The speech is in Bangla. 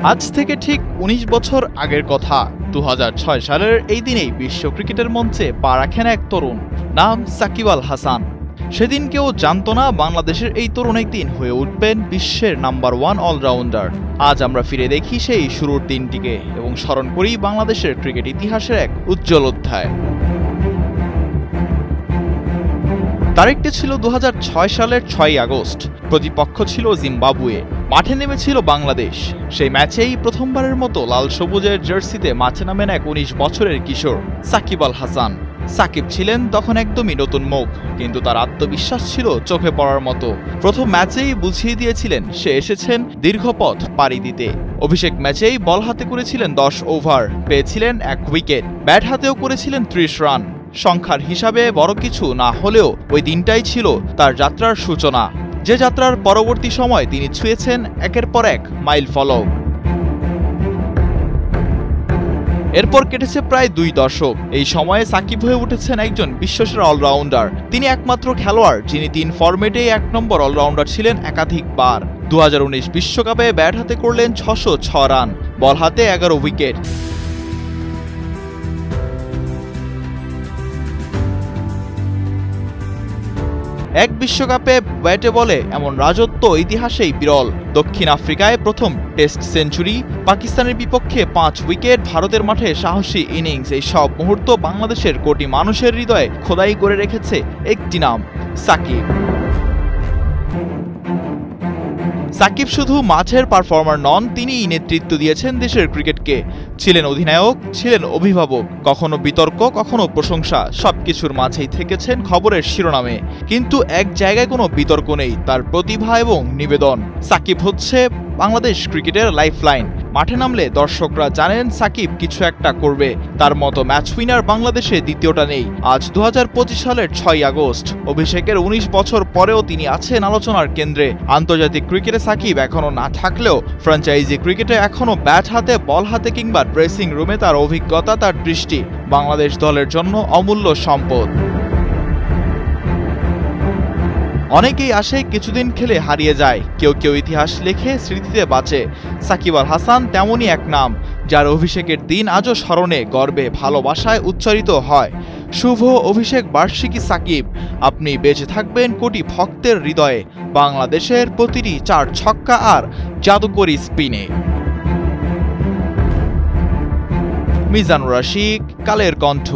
আজ থেকে ঠিক ১৯ বছর আগের কথা ২০০৬ সালের এই দিনেই বিশ্ব ক্রিকেটের মঞ্চে পা রাখেন এক তরুণ, নাম সাকিব আল হাসান। সেদিন কেউ জানতো না বাংলাদেশের এই তরুণ একদিন হয়ে উঠবেন বিশ্বের নাম্বার 1 অলরাউন্ডার। আজ আমরা ফিরে দেখি সেই শুরুর দিনটিকে এবং স্মরণ করি বাংলাদেশের ক্রিকেট ইতিহাসের এক উজ্জ্বল অধ্যায়। তারিখটি ছিল ২০০৬ সালের ৬ই আগস্ট। প্রতিপক্ষ ছিল জিম্বাবুয়ে, মাঠে নেমেছিল বাংলাদেশ। সেই ম্যাচেই প্রথমবারের মতো লাল সবুজের জার্সিতে মাঠে নামেন এক ১৯ বছরের কিশোর সাকিব আল হাসান। সাকিব ছিলেন তখন একদমই নতুন মুখ, কিন্তু তার আত্মবিশ্বাস ছিল চোখে পড়ার মতো। প্রথম ম্যাচেই বুঝিয়ে দিয়েছিলেন সে এসেছেন দীর্ঘ পথ পাড়ি দিতে। অভিষেক ম্যাচেই বল হাতে করেছিলেন ১০ ওভার, পেয়েছিলেন ১ উইকেট। ব্যাট হাতেও করেছিলেন ৩০ রান। সংখ্যার হিসাবে বড় কিছু না হলেও ওই দিনটাই ছিল তার যাত্রার সূচনা, যে যাত্রার পরবর্তী সময় তিনি ছুঁয়েছেন একের পর এক মাইল ফলক। এরপর কেটেছে প্রায় ২ দশক। এই সময়ে সাকিব হয়ে উঠেছেন একজন বিশ্বসেরা অলরাউন্ডার। তিনি একমাত্র খেলোয়াড় যিনি ৩ ফরম্যাটেই ১ নম্বর অলরাউন্ডার ছিলেন একাধিকবার। ২০১৯ বিশ্বকাপে ব্যাট হাতে করলেন ৬০৬ রান, বল হাতে ১১ উইকেট। এক বিশ্বকাপে ব্যাটে বলে এমন রাজত্ব ইতিহাসেই বিরল। দক্ষিণ আফ্রিকায় প্রথম টেস্ট সেঞ্চুরি, পাকিস্তানের বিপক্ষে ৫ উইকেট, ভারতের মাঠে সাহসী ইনিংস, এই সব মুহূর্ত বাংলাদেশের কোটি মানুষের হৃদয়ে খোদাই করে রেখেছে একটি নাম, সাকিব। সাকিব শুধু মাঠের পারফর্মার নন, তিনিই নেতৃত্ব দিয়েছেন দেশের ক্রিকেটকে। ছিলেন অধিনায়ক, ছিলেন অভিভাবক, কখনো বিতর্ক, কখনো প্রশংসা, সবকিছুর মাঝেই থেকেছেন খবরের শিরোনামে। কিন্তু এক জায়গায় কোনো বিতর্ক নেই, তার প্রতিভা এবং নিবেদন। সাকিব হচ্ছে বাংলাদেশ ক্রিকেটের লাইফলাইন। মাঠে নামলে দর্শকরা জানেন সাকিব কিছু একটা করবে। তার মতো ম্যাচ উইনার বাংলাদেশে দ্বিতীয়টা নেই। আজ ২০২৫ সালের ৬ই আগস্ট, অভিষেকের ১৯ বছর পরেও তিনি আছেন আলোচনার কেন্দ্রে। আন্তর্জাতিক ক্রিকেটে সাকিব এখনো না থাকলেও ফ্র্যাঞ্চাইজি ক্রিকেটে এখনো ব্যাট হাতে, বল হাতে কিংবা ড্রেসিং রুমে তার অভিজ্ঞতা, তার দৃষ্টি বাংলাদেশ দলের জন্য অমূল্য সম্পদ। অনেকেই আসে, কিছুদিন খেলে হারিয়ে যায়, কেউ কেউ ইতিহাস লেখে, স্মৃতিতে বাঁচে। সাকিব আল হাসান তেমনই এক নাম, যার অভিষেকের দিন আজও স্মরণে, গর্বে, ভালোবাসায় উচ্চারিত হয়। শুভ অভিষেক বার্ষিকী সাকিব, আপনি বেঁচে থাকবেন কোটি ভক্তের হৃদয়ে, বাংলাদেশের প্রতিটি ৪ ছক্কা আর জাদুকরী স্পিনে। মিজানুর রশিক, কালের কণ্ঠ।